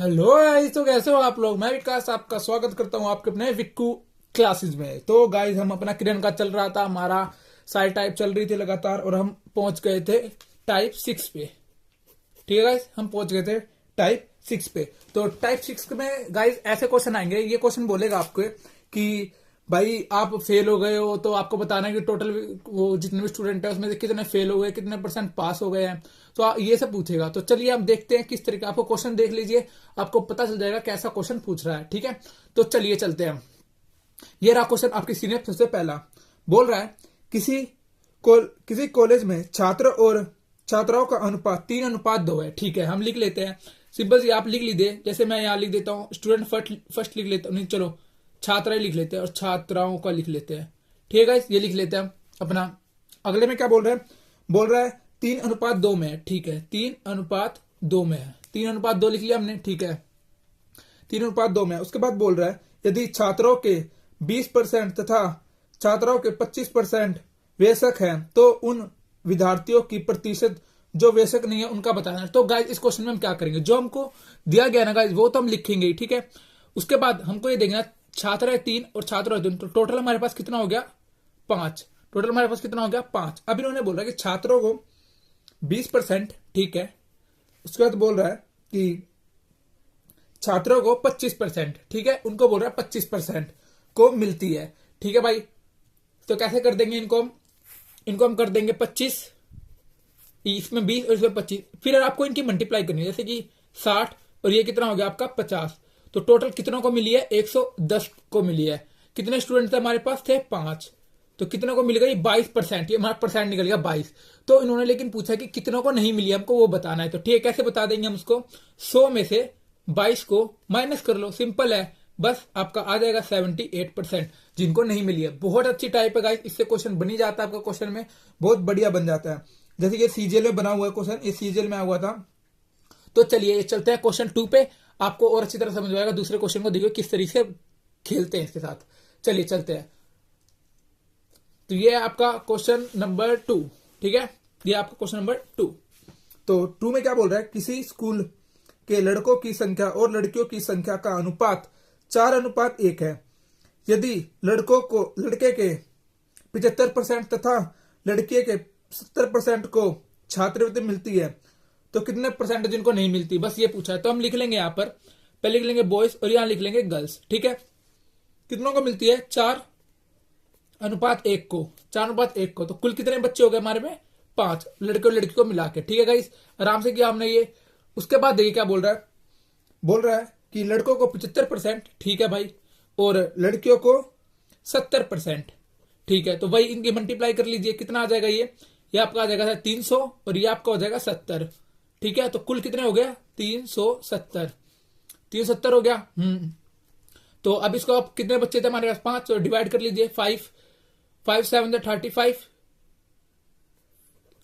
Hello guys, तो कैसे हो आप लोग। मैं विकास आपका स्वागत करता हूं आपके अपने विक्कू क्लासेस में। तो गाइस, हम अपना किरण का चल रहा था, हमारा सारी टाइप चल रही थी लगातार और हम पहुंच गए थे टाइप 6 पे। ठीक है गाइस, हम पहुंच गए थे टाइप 6 पे। तो टाइप 6 में गाइस ऐसे क्वेश्चन आएंगे। ये क्वेश्चन बोलेगा आपको कि भाई आप फेल हो गए हो, तो आपको बताना है कि टोटल वो जितने भी स्टूडेंट है उसमें से कितने फेल हो गए, कितने परसेंट पास हो गए हैं। तो ये सब पूछेगा। तो चलिए हम देखते हैं किस तरीके आपको क्वेश्चन देख लीजिए, आपको पता चल जाएगा कैसा क्वेश्चन पूछ रहा है। ठीक है, तो चलिए चलते हैं। ये रहा क्वेश्चन आपकी सीनियर। सबसे पहला बोल रहा है किसी कॉलेज में छात्र और छात्राओं का अनुपात 3:2 है। ठीक है, हम लिख लेते हैं। सिंपल सी आप लिख लीजिए, जैसे मैं यहाँ लिख देता हूँ स्टूडेंट फर्स्ट लिख लेता हूँ। नहीं, चलो छात्राएं लिख लेते हैं और छात्राओं का लिख लेते हैं। ठीक है, ये लिख लेते हैं अपना। अगले में क्या बोल रहा है? बोल रहा है 3:2 में है। ठीक है, 3:2 में है। 3:2 लिख लिया हमने। ठीक है, 3:2 में है। उसके बाद बोल रहा है यदि छात्रों के 20% तथा छात्राओं के 25% वयस्क हैं तो उन विद्यार्थियों की प्रतिशत जो वयस्क नहीं है उनका बताना है। तो गाइस, इस क्वेश्चन में हम क्या करेंगे, जो हमको दिया गया ना गाइस वो तो हम लिखेंगे। ठीक है, उसके बाद हमको ये देखना छात्र है 3 और छात्र है 2, तो टोटल हमारे पास कितना हो गया? 5। टोटल हमारे पास कितना हो गया? 5। अब इन्होंने बोला कि छात्रों को 20%। ठीक है, उसके बाद बोल रहा है कि छात्रों को 25%। ठीक है, उनको बोल रहा है 25% को मिलती है। ठीक है भाई, तो कैसे कर देंगे इनको हम कर देंगे 25, इसमें 20 और इसमें 25। फिर आपको इनकी मल्टीप्लाई करनी है, जैसे कि 60 और ये कितना हो गया आपका 50। तो टोटल कितनों को मिली है? 110 को मिली है। कितने स्टूडेंट थे हमारे पास? थे 5। तो कितनों को मिल गई? 22%। ये हमारा परसेंट निकल गया 22। तो इन्होंने लेकिन पूछा कि कितनों को नहीं मिली, हमको वो बताना है। तो ठीक है, कैसे बता देंगे हम उसको? 100 में से 22 को माइनस कर लो, सिंपल है। बस आपका आ जाएगा 78% जिनको नहीं मिली है। बहुत अच्छी टाइप है गाइस, इससे क्वेश्चन बनी जाता है आपका, क्वेश्चन में बहुत बढ़िया बन जाता है। जैसे ये सीजीएल में बना हुआ है क्वेश्चन, ये सीजीएल में आया हुआ था। तो चलिए चलते हैं क्वेश्चन 2 पे, आपको और अच्छी तरह समझ आएगा। दूसरे क्वेश्चन को देखिए किस तरीके से खेलते हैं इसके साथ। चलिए चलते हैं। तो ये आपका क्वेश्चन नंबर 2। ठीक है, ये आपका क्वेश्चन नंबर 2। तो 2 में क्या बोल रहा है? किसी स्कूल के लड़कों की संख्या और लड़कियों की संख्या का अनुपात 4:1 है। यदि लड़के के 75% तथा लड़के के 70% को छात्रवृत्ति मिलती है तो कितने परसेंट जिनको नहीं मिलती, बस ये पूछा है। तो हम लिख लेंगे यहाँ पर, पहले लिख लेंगे बॉयज और यहाँ लिख लेंगे गर्ल्स। ठीक है, कितनों को मिलती है? 4:1 को। 4:1 को, तो कुल कितने बच्चे हो गए हमारे में? 5, लड़के और लड़की को मिला के। ठीक है गाइस, आराम से किया हमने ये। उसके बाद देखिए क्या बोल रहा है? बोल रहा है कि लड़कों को 75%। ठीक है भाई, और लड़कियों को 70%। ठीक है, तो वही इनकी मल्टीप्लाई कर लीजिए, कितना आ जाएगा? ये आपका आ जाएगा 300 और ये आपका हो जाएगा 70। ठीक है, तो कुल कितने हो गया? 370। 370 हो गया। तो अब इसको आप कितने बच्चे थे हमारे पास? 5, तो डिवाइड कर लीजिए। 5 7 35,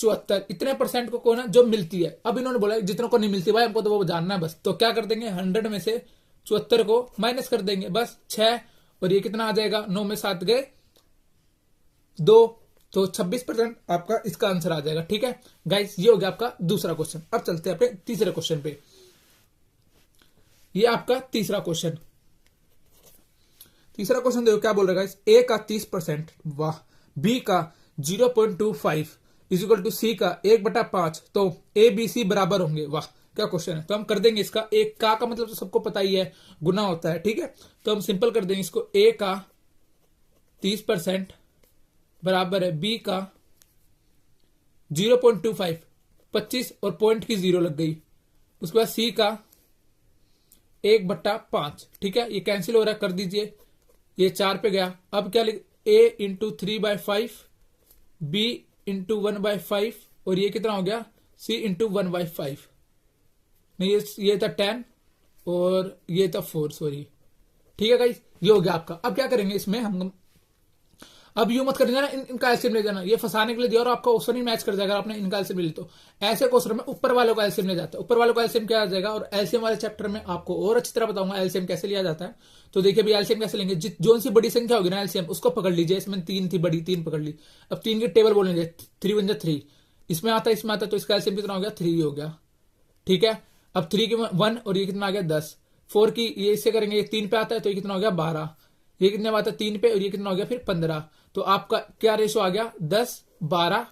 74। इतने परसेंट को ना जो मिलती है। अब इन्होंने बोला जितनों को नहीं मिलती भाई हमको तो वो जानना है बस। तो क्या कर देंगे? 100 में से 74 को माइनस कर देंगे, बस 6। और ये कितना आ जाएगा? 9 में 7 गए 2, तो 26% आपका इसका आंसर आ जाएगा। ठीक है गाइस, ये हो गया आपका दूसरा क्वेश्चन। अब चलते हैं अपने तीसरे क्वेश्चन पे। ये आपका तीसरा क्वेश्चन देखो क्या बोल रहा है गाइस? ए का 30%, वाह। बी का 0.25 इज इक्वल टू सी का 1/5, तो ए बी सी बराबर होंगे। वाह, क्या क्वेश्चन है। तो हम कर देंगे इसका एक का मतलब तो सबको पता ही है, गुना होता है। ठीक है, तो हम सिंपल कर देंगे इसको। ए का 30% बराबर है बी का 0.25, 25 और पॉइंट की 0 लग गई। उसके बाद सी का 1/5। ठीक है, ये कैंसिल हो रहा है, कर दीजिए। ये 4 पे गया। अब क्या लिख? a इंटू 3/5, b इंटू 1/5 और ये कितना हो गया? c into 1/5। नहीं, ये था 10 और ये था 4, सॉरी। ठीक है गाइस, ये हो गया आपका। अब क्या करेंगे इसमें हम? अब यू मत कर देना इनका एलसीएम ले जाना, ये फंसाने के लिए दिया और आपका क्वेश्चन ही मैच कर जाएगा आपने इनका एलसीएम ले ली तो। ऐसे क्वेश्चन में ऊपर वालों का एलसीएम ले जाता है। ऊपर वालों का एलसीएम क्या आ जाएगा? और एलसीएम वाले चैप्टर में आपको और अच्छी तरह बताऊंगा एलसीएम कैसे लिया जाता है। तो देखिए भी एलसीएम कैसे लेंगे। जो सी बड़ी संख्या होगी ना एलसीएम उसको पकड़ लीजिए। इसमें 3 थी बड़ी, 3 पकड़ ली। अब 3 की टेबल बोलेंगे 3 1 3, इसमें आता है तो इसका एलसीएम कितना हो गया? 3 हो गया। ठीक है, अब 3 की 1 और ये कितना आ गया 10। 4 की ये इससे करेंगे, ये 3 पे आता है तो ये कितना हो गया 12। ये कितने आता है 3 पे और ये कितना हो गया फिर 15। तो आपका क्या रेशो आ गया 10 12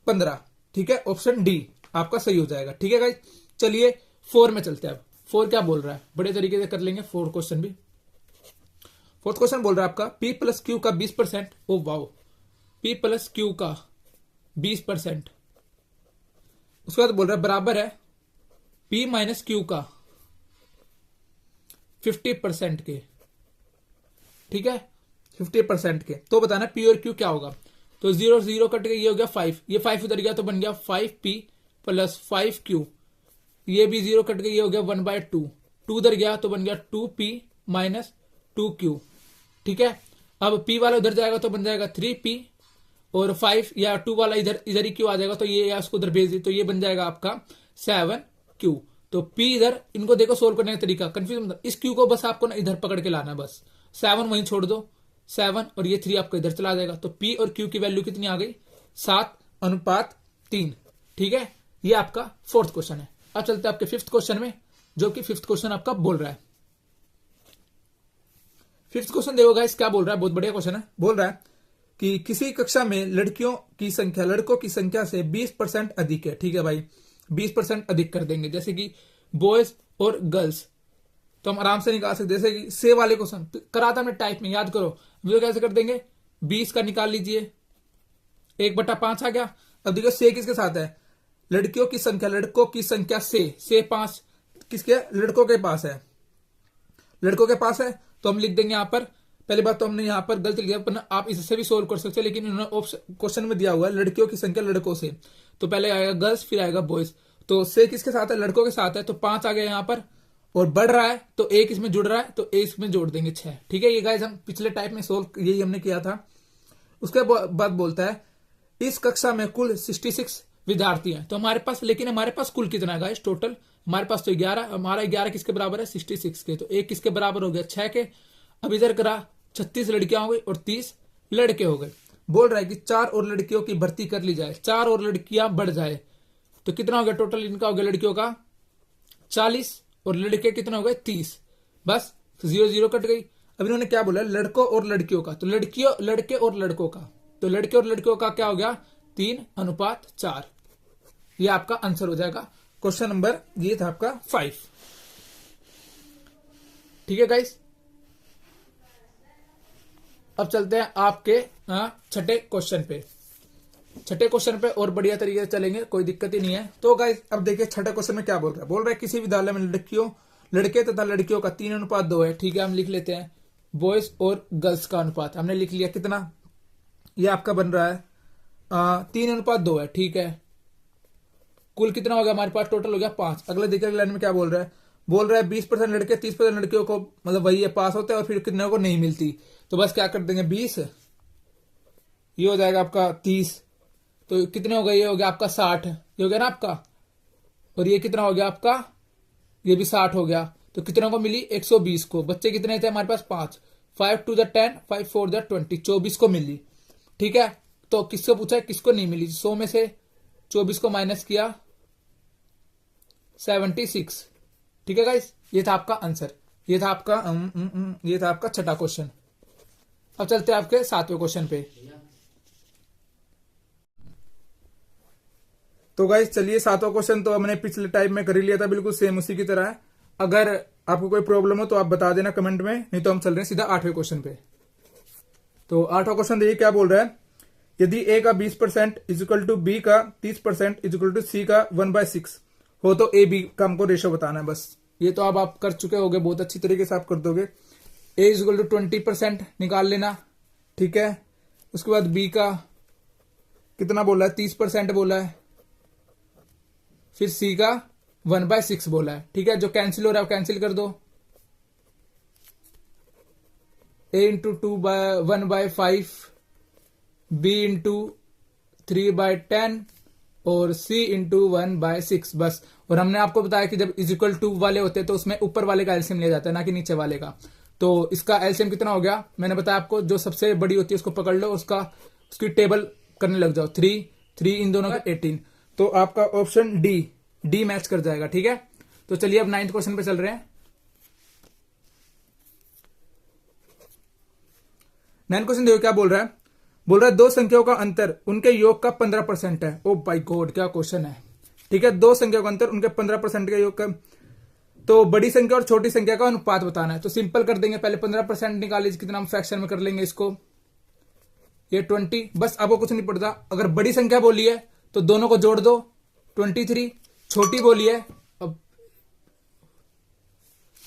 15। ठीक है, ऑप्शन डी आपका सही हो जाएगा। ठीक है गाइस, चलिए 4 में चलते हैं। अब 4 क्या बोल रहा है, बड़े तरीके से कर लेंगे 4 क्वेश्चन भी। फोर्थ क्वेश्चन बोल रहा है आपका P प्लस क्यू का 20%। Oh wow, P plus Q का 20%। उसके बाद बोल रहा है बराबर है P माइनस क्यू का 50% के। ठीक है, 50% के। तो बताना P और Q क्या होगा। तो 0 0 कट के ये हो गया 5, ये 5 उधर गया तो बन गया 5P प्लस 5Q। ये भी 0 कट के ये हो गया 1/2, 2 उधर गया तो बन गया 2P माइनस 2Q। ठीक है, अब P वाला उधर जाएगा तो बन जाएगा 3P और 5 या 2 वाला इधर ही Q आ जाएगा तो ये या उसको उधर भेज दी तो ये बन जाएगा आपका 7Q। तो P इधर, इनको देखो सोल्व करने का तरीका कंफ्यूज मतलब, इस Q को बस आपको ना इधर पकड़ के लाना है, बस 7 वहीं छोड़ दो 7 और ये 3 आपको इधर चला जाएगा। तो P और Q की वैल्यू कितनी आ गई 7:3। ठीक है, ये आपका फोर्थ क्वेश्चन है। अब चलते हैं आपके फिफ्थ क्वेश्चन में, जो कि फिफ्थ क्वेश्चन आपका बोल रहा है। फिफ्थ क्वेश्चन देखो गाइस क्या बोल रहा है, बहुत बढ़िया क्वेश्चन है। बोल रहा है कि किसी कक्षा में लड़कियों की संख्या लड़कों की संख्या से 20% अधिक है। ठीक है भाई, 20% अधिक कर देंगे, जैसे कि बॉयज और गर्ल्स। तो हम आराम से निकाल सकते, जैसे कि से वाले क्वेश्चन करा था हमने टाइप में, याद करो। तो कैसे कर देंगे, 20 का निकाल लीजिए, 1/5 आ गया। अब देखो से किसके साथ है, लड़कियों की संख्या लड़कों की संख्या से 5 किसके, लड़कों के पास है, लड़कों के पास है। तो हम लिख देंगे यहां पर, पहली बात तो हमने यहां पर गलत लिखा, पर आप इससे भी सोल्व कर सकते हो, लेकिन इन्होंने क्वेश्चन में दिया हुआ है लड़कियों की संख्या लड़कों से, तो पहले आएगा गर्ल्स फिर आएगा बॉयज। तो से किसके साथ है, लड़कों के साथ है, तो 5 आ गया यहां पर, और बढ़ रहा है तो एक इसमें जुड़ रहा है तो एक इसमें जोड़ देंगे 6। ठीक है, ये गाइस हम पिछले टाइप में सोल्व यही हमने किया था। उसके बाद बोलता है इस कक्षा में कुल 66 विद्यार्थी हैं। तो हमारे पास, लेकिन हमारे पास कुल कितना है गाइस टोटल, हमारे पास तो 11, हमारा 11 किसके बराबर है 66 के, तो एक किसके बराबर हो गया 6 के। अब इधर करा 36 लड़कियां हो गई और 30 लड़के हो गए। बोल रहा है कि 4 और लड़कियों की भर्ती कर ली जाए, 4 और लड़कियां बढ़ जाए तो कितना हो गया टोटल, इनका हो गया लड़कियों का 40 और लड़के कितना हो गए 30। बस 0 0 कट गई। अब इन्होंने क्या बोला, लड़कों और लड़कियों का, तो लड़के और लड़कों का, तो लड़के और लड़कियों का क्या हो गया 3:4। ये आपका आंसर हो जाएगा क्वेश्चन नंबर, ये था आपका 5। ठीक है गाइस, अब चलते हैं आपके छठे क्वेश्चन पे। छठे क्वेश्चन पे और बढ़िया तरीके से चलेंगे, कोई दिक्कत ही नहीं है। तो गाइस अब देखिए छठे क्वेश्चन में क्या बोल रहा है। बोल रहा है किसी विद्यालय में लड़के तथा लड़कियों का 3:2 है। ठीक है, हम लिख लेते हैं बॉयज और गर्ल्स का अनुपात, हमने लिख लिया कितना, ये आपका बन रहा है 3:2 है। ठीक है, कुल कितना हो गया हमारे पास, टोटल हो गया 5। अगले देखिए लाइन में क्या बोल रहा है, बोल रहा है 20% लड़के 30% लड़कियों को मतलब वही है पास होते हैं और फिर कितने को नहीं मिलती। तो बस क्या कर देंगे 20, ये हो जाएगा आपका 30, तो कितने हो गए, ये हो गया आपका 60, ये हो गया ना आपका, और ये कितना हो गया आपका, ये भी 60 हो गया। तो कितने को मिली 120 को। बच्चे कितने थे हमारे पास 5, 5 to the 10, 5 4 the 20, 24 को मिली। ठीक है, तो किसको पूछा है किसको नहीं मिली, 100 में से 24 को माइनस किया 76। ठीक है गाइस, ये था आपका आंसर, ये था आपका छठा क्वेश्चन। अब चलते हैं आपके 7वें क्वेश्चन पे। तो गाइस चलिए 7वां क्वेश्चन तो हमने पिछले टाइप में कर ही लिया था, बिल्कुल सेम उसी की तरह है। अगर आपको कोई प्रॉब्लम हो तो आप बता देना कमेंट में, नहीं तो हम चल रहे हैं सीधा 8वें क्वेश्चन पे। तो 8वां क्वेश्चन देखिए क्या बोल रहा है, यदि ए का 20% इजिकल टू बी का 30% इजिकल टू सी का 1/6 हो तो ए बी का हमको रेशो बताना है। बस ये तो अब आप कर चुके होगे, बहुत अच्छी तरीके से आप कर दोगे। ए इजिकल टू 20% निकाल लेना। ठीक है, उसके बाद बी का कितना बोला है 30% बोला है, फिर सी का 1/6 बोला है। ठीक है, जो कैंसिल हो रहा है कैंसिल कर दो, a इंटू 1/5, b इंटू 3/10 और c इंटू 1/6 बस। और हमने आपको बताया कि जब इजिकल टू वाले होते हैं तो उसमें ऊपर वाले का एलसीएम लिया जाता है, ना कि नीचे वाले का। तो इसका एलसीएम कितना हो गया, मैंने बताया आपको, जो सबसे बड़ी होती है उसको पकड़ लो, उसकी टेबल करने लग जाओ, 3 इन दोनों का 18। तो आपका ऑप्शन डी मैच कर जाएगा। ठीक है, तो चलिए अब 9th क्वेश्चन पे चल रहे हैं। 9th क्वेश्चन देखो क्या बोल रहा है। बोल रहा है दो संख्याओं का अंतर उनके योग का 15% है। ओ बाय गॉड, क्या क्वेश्चन है। ठीक है, दो संख्याओं का अंतर उनके 15% के योग का, तो बड़ी संख्या और छोटी संख्या का अनुपात बताना है। तो सिंपल कर देंगे, पहले 15% निकाल लीजिए, कितना हम फ्रैक्शन में कर लेंगे इसको, ये 20। बस आपको कुछ नहीं पड़ता। अगर बड़ी संख्या बोली है तो दोनों को जोड़ दो 23, छोटी बोली है अब,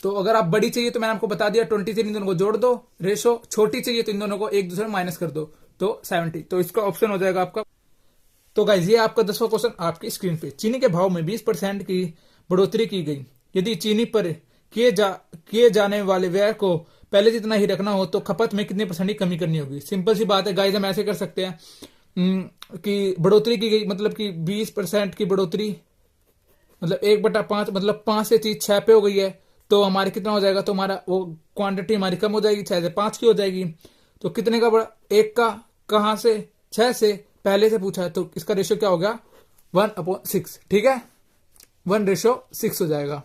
तो अगर आप बड़ी चाहिए तो मैंने आपको बता दिया 23, इन दोनों को जोड़ दो रेशो, छोटी चाहिए तो इन दोनों को एक दूसरे में माइनस कर दो तो 70। तो इसका ऑप्शन हो जाएगा आपका। तो गाइज ये आपका 10वां क्वेश्चन आपकी स्क्रीन पे। चीनी के भाव में 20% की बढ़ोतरी की गई। यदि चीनी पर किए जाने वाले व्यय को पहले जितना ही रखना हो तो खपत में कितने % की कमी करनी होगी। सिंपल सी बात है गाइज, हम ऐसे कर सकते हैं कि बढ़ोतरी की गई मतलब कि 20% की बढ़ोतरी मतलब 1/5 मतलब 5 से चीज 6 पे हो गई है, तो हमारे कितना हो जाएगा, तो हमारा वो क्वांटिटी हमारी कम हो जाएगी, 6 से 5 की हो जाएगी। तो कितने का बढ़ा, 1 का कहां से, 6 से, पहले से पूछा है, तो इसका रेशियो क्या हो गया 1/6। ठीक है, 1/6 हो जाएगा।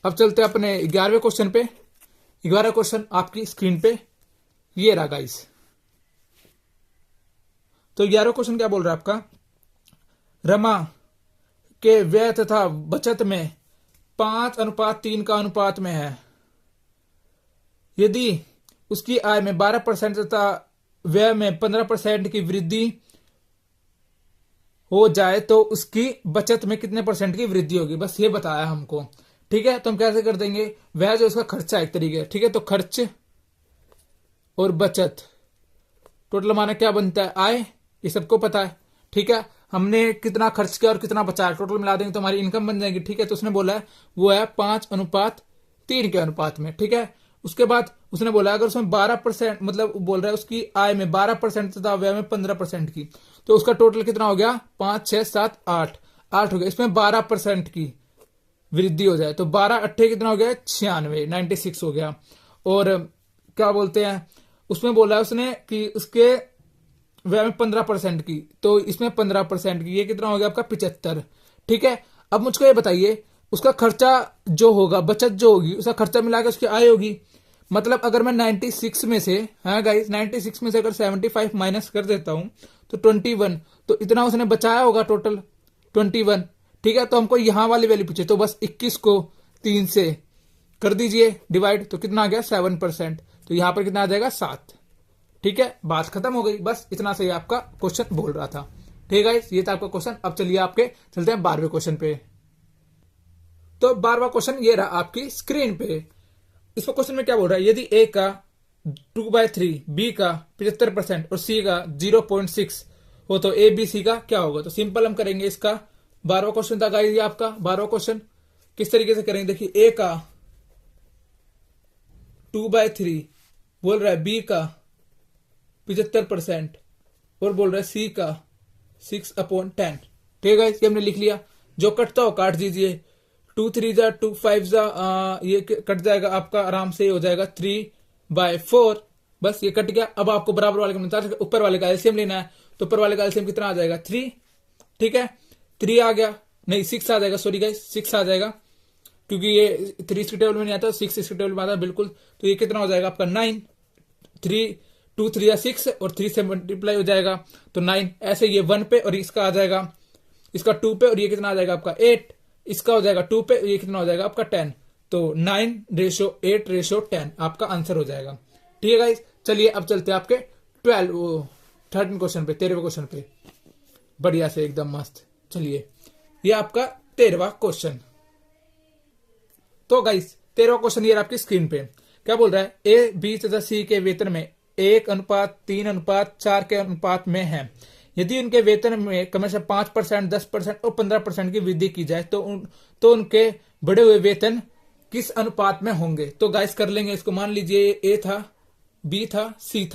अब चलते हैं अपने 11वें क्वेश्चन पे। 11वां क्वेश्चन आपकी स्क्रीन पे ये रहा गाइस। तो 11वां क्वेश्चन क्या बोल रहा है आपका, रमा के व्यय तथा बचत में 5:3 का अनुपात में है। यदि उसकी आय में 12% तथा व्यय में 15% की वृद्धि हो जाए तो उसकी बचत में कितने % की वृद्धि होगी, बस ये बताया हमको। ठीक है, तो हम कैसे कर देंगे, वह जो उसका खर्चा एक तरीके। ठीक है, तो खर्च और बचत टोटल हमारा क्या बनता है, आय, ये सबको पता है। ठीक है, हमने कितना खर्च किया और कितना बचाया टोटल मिला देंगे तो हमारी इनकम बन जाएगी। ठीक है, तो उसने बोला है वो है 5:3 के अनुपात में। ठीक है, उसके बाद उसने बोला अगर उसमें 12% मतलब बोल रहा है उसकी आय में 12% तथा व्यय में 15% की, तो उसका टोटल कितना हो गया 5, 6, 7, 8 हो गया। इसमें 12% की वृद्धि हो जाए तो 12×8 कितना हो गया 96 हो गया। और क्या बोलते हैं, उसमें बोला है उसने कि उसके व्यय में 15% की, तो इसमें 15% की, ये कितना हो गया आपका 75। ठीक है, अब मुझको ये बताइए उसका खर्चा जो होगा, बचत जो होगी, उसका खर्चा मिला के उसकी आय होगी। मतलब अगर मैं 96 में से, हाँ गाइस 96 में से अगर 75 माइनस कर देता हूं तो 21, तो इतना उसने बचाया होगा टोटल 21। ठीक है, तो हमको यहां वाली वैल्यू पूछे, तो बस 21 को 3 से कर दीजिए डिवाइड, तो कितना आ गया 7%। तो यहां पर कितना आ जाएगा 7। ठीक है, बात खत्म हो गई। बस इतना सही आपका क्वेश्चन बोल रहा था। ठीक है, ये था आपका क्वेश्चन। अब चलिए आपके चलते हैं 12वें क्वेश्चन पे। तो 12वां क्वेश्चन ये रहा आपकी स्क्रीन पे। इस क्वेश्चन में क्या बोल रहा है, यदि ए का 2/3, बी का 75% और सी का 0.6 हो तो ए बी सी का क्या होगा। तो सिंपल हम करेंगे इसका। 12वां क्वेश्चन था गाइस, ये आपका 12वां क्वेश्चन किस तरीके से करेंगे, देखिए ए का 2/3 बोल रहा है, बी का 75% और बोल रहा है सी का 6/10। ठीक है, ये हमने लिख लिया। जो कटता हो काट दीजिए, 2 3 जा 2 5 जा ये कट जाएगा आपका, आराम से हो जाएगा 3/4। बस ये कट गया। अब आपको बराबर वाले का ऊपर वाले का एलसीएम लेना है, तो ऊपर वाले का एलसीएम कितना आ जाएगा 3। ठीक है, 3 आ गया, नहीं 6 आ जाएगा, सॉरी गाइस 6 आ जाएगा, क्योंकि ये 3 इसके टेबल में नहीं आता, 6 इसके टेबल में आता है बिल्कुल। तो ये कितना हो जाएगा आपका 9। 2 3 या 6 और 3 से मल्टीप्लाई हो जाएगा तो 9। ऐसे ये 1 पे और इसका आ जाएगा, इसका 2 पे, और ये कितना आ जाएगा आपका 8। इसका हो जाएगा 2 पे, ये कितना हो जाएगा आपका 10। तो 9:8:10 आपका आंसर हो जाएगा। ठीक है गाइस, चलिए अब चलते हैं आपके 13 क्वेश्चन पे, 13वें क्वेश्चन पे, बढ़िया से एकदम मस्त। चलिए ये आपका 13वां क्वेश्चन। तो गाइस 13वां क्वेश्चन ये आपकी स्क्रीन पे क्या बोल रहा है, ए बी तथा सी के वेतन में 1:3:4 के अनुपात में है। यदि उनके वेतन में क्रमशः 5%, 10% और 15% की वृद्धि की जाए तो उनके बढ़े हुए वेतन किस अनुपात में होंगे। तो गाइस कर लेंगे इसको। मान लीजिए ए था, बी था, सी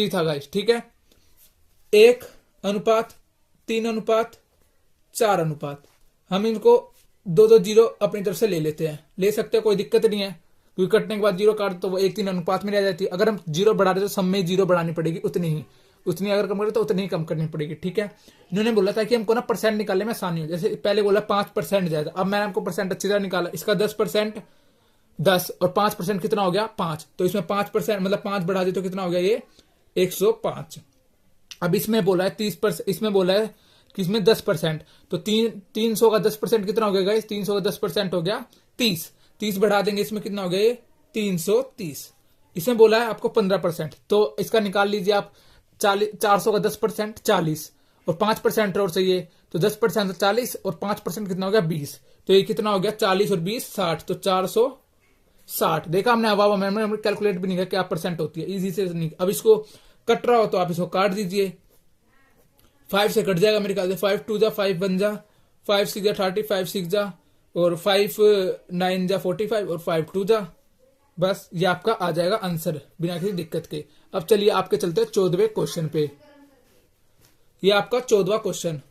था गाइस। ठीक है, 1:3:4 हम इनको 2 जीरो अपनी तरफ से ले लेते हैं, ले सकते हैं, कोई दिक्कत नहीं है, क्योंकि कटने के बाद जीरो काट तो वो 1:3 अनुपात में रह जाती है। अगर हम जीरो बढ़ा रहे तो सब में जीरो बढ़ानी पड़ेगी उतनी ही, उतनी अगर कम करे तो उतनी ही कम करनी पड़ेगी। ठीक है, इन्होंने बोला था कि हमको ना परसेंट निकालने में आसानी हो, जैसे पहले बोला 5% जाएगा, अब मैंने आपको परसेंट अच्छी तरह निकाला, इसका 10% 10 और 5% कितना हो गया 5, तो इसमें 5% मतलब 5 बढ़ा दे तो कितना हो गया ये 105। अब इसमें बोला है 30%, इसमें बोला है कि इसमें 10%, तो 300 का 10% कितना हो गया, 300 का 10% हो गया 30 बढ़ा देंगे इसमें कितना हो गया ये 330। इसमें बोला है आपको 15%, तो इसका निकाल लीजिए आप 400 का 10% 40 और 5% और चाहिए, तो 10% 40 और 5% कितना हो गया 20, तो ये कितना हो गया 40 और 20 60, तो 460। देखा हमने, हवा हमने कैलकुलेट भी नहीं किया क्या परसेंट होती है, इजी से नहीं। अब इसको कट रहा हो तो आप इसको काट दीजिए, 5 से कट जाएगा मेरे ख्याल से, 5 2 जा 5 1 जा, 5 6 जा 30, 5 6 जा और 5 9 जा 45 और 5 2 जा, बस ये आपका आ जाएगा आंसर बिना किसी दिक्कत के। अब चलिए आपके चलते 14वें क्वेश्चन पे, ये आपका 14वां क्वेश्चन।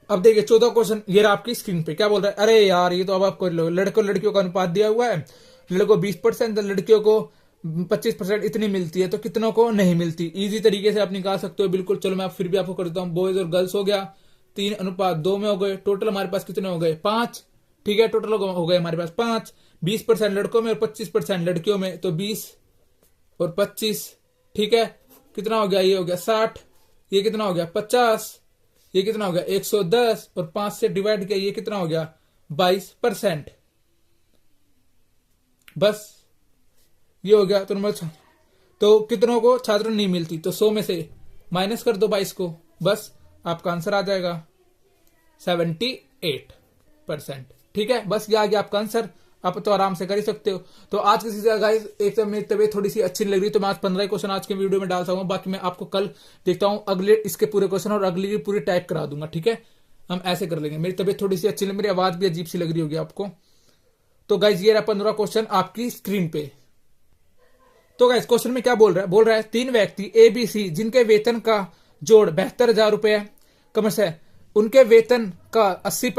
अब देखिए 14वां क्वेश्चन, ये रहा आपकी स्क्रीन पे, क्या बोल रहा है, अरे यार ये तो अब आपको लड़कों लड़कियों का अनुपात दिया हुआ है, लड़कों 20%, लड़कियों को 25% इतनी मिलती है, तो कितनों को नहीं मिलती। इजी तरीके से आप निकाल सकते हो बिल्कुल। चलो मैं फिर भी आपको कर देता हूँ, बॉयज और गर्ल्स हो गया 3:2 में हो गए, टोटल हमारे पास कितने हो गए 5। ठीक है, टोटल हो गए हमारे पास 5, 20% लड़कों में और 25% लड़कियों में, तो 20 और 25, ठीक है कितना हो गया, ये हो गया 60, ये कितना हो गया 50, ये कितना हो गया 110 और 5 से डिवाइड किया, ये कितना हो गया 22%, बस ये हो गया। तो नंबर तो कितनों को छात्रों नहीं मिलती, तो 100 में से माइनस कर दो 22 को, बस आपका आंसर आ जाएगा 78%। ठीक है, बस ये आ गया आपका आंसर, आप तो आराम से कर ही सकते हो। तो आज किसी से गाइस एक तो मेरी तबीयत थोड़ी सी अच्छी नहीं लग रही, तो मैं आज 15 क्वेश्चन आज के वीडियो में डालता हूँ, बाकी मैं आपको कल देखता हूँ अगले इसके पूरे क्वेश्चन और अगली की पूरी टाइप करा दूंगा। ठीक है, हम ऐसे कर लेंगे, मेरी तबीयत थोड़ी सी अच्छी नहीं, मेरी आवाज भी अजीब सी लग रही होगी आपको। तो गाइस ये रहा 15वां क्वेश्चन आपकी स्क्रीन पे। तो गाइस क्वेश्चन में क्या बोल रहा है 3 व्यक्ति ABC जिनके वेतन का जोड़ 72,000 रुपए कमर्स है, उनके वेतन का 80,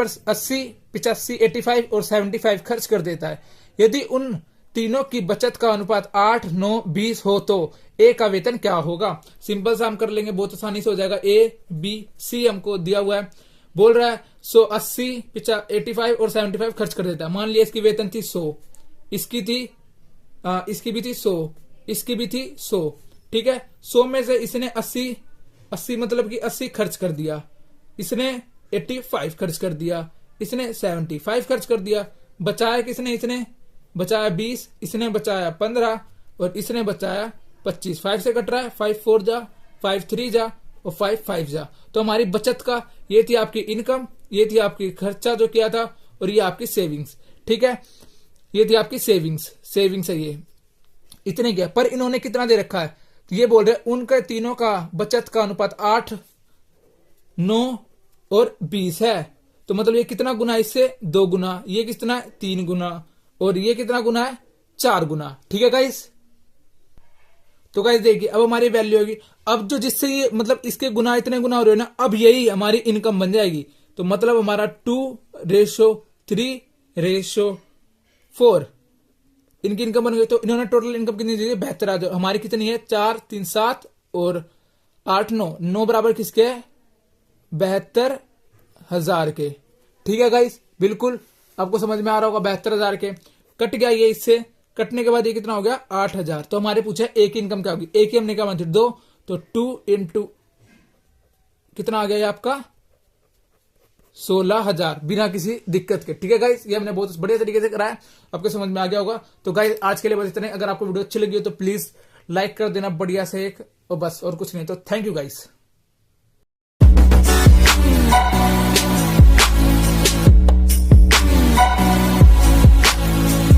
85, 85 और 75 खर्च कर देता है। यदि उन तीनों की बचत का अनुपात 8, 9, 20 हो तो ए का वेतन क्या होगा। सिंपल सा हम कर लेंगे, बहुत आसानी से हो जाएगा। ABC हमको दिया हुआ है, बोल रहा है 80, 85 और 75 खर्च कर देता है। मान लिया इसकी वेतन थी 100, इसकी थी इसकी भी थी 100, इसकी भी थी 100। ठीक है, 100 में से इसने 80 मतलब कि 80 खर्च कर दिया, इसने 85 खर्च कर दिया, इसने 75 खर्च कर दिया, बचाया किसने, इसने बचाया 20, इसने बचाया 15 और इसने बचाया 25। 5 से कट रहा है, 5 4 जा, 5 3 जा और 5 5 जा। तो हमारी बचत का ये थी आपकी इनकम, ये थी आपकी खर्चा जो किया था, और ये आपकी सेविंग्स। ठीक है, ये थी आपकी सेविंग्स है ये इतने क्या, पर इन्होंने कितना दे रखा है, तो ये बोल रहे उनके तीनों का बचत का अनुपात 8, 9 और 20 है। तो मतलब ये कितना गुना, इससे 2 गुना, ये कितना 3 गुना और ये कितना गुना है 4 गुना। ठीक है गाइस, तो गाइस देखिए अब हमारी वैल्यू होगी, अब जो जिससे ये मतलब इसके गुना इतने गुना हो रहे हैं ना, अब यही हमारी इनकम बन जाएगी। तो मतलब हमारा 2:3:4 इनकी इनकम बन गई। तो इन्होंने टोटल इनकम कितनी दी है 72,000, हमारी कितनी है 4 3 7 और 8 9 बराबर किसके 72,000 के। ठीक है गाइस, बिल्कुल आपको समझ में आ रहा होगा 72,000 के। कट गया ये, इससे कटने के बाद ये कितना हो गया 8,000। तो हमारे पूछे एक की इनकम क्या होगी, एक ही हमने क्या मान 2, तो 2 इंटू कितना आ गया ये आपका 16,000 बिना किसी दिक्कत के। ठीक है गाइस, ये हमने बहुत बढ़िया तरीके से कराया, आपको समझ में आ गया होगा। तो गाइस आज के लिए बस इतने, अगर आपको वीडियो अच्छी लगी हो तो प्लीज लाइक कर देना बढ़िया से एक, और बस और कुछ नहीं। तो थैंक यू गाइस।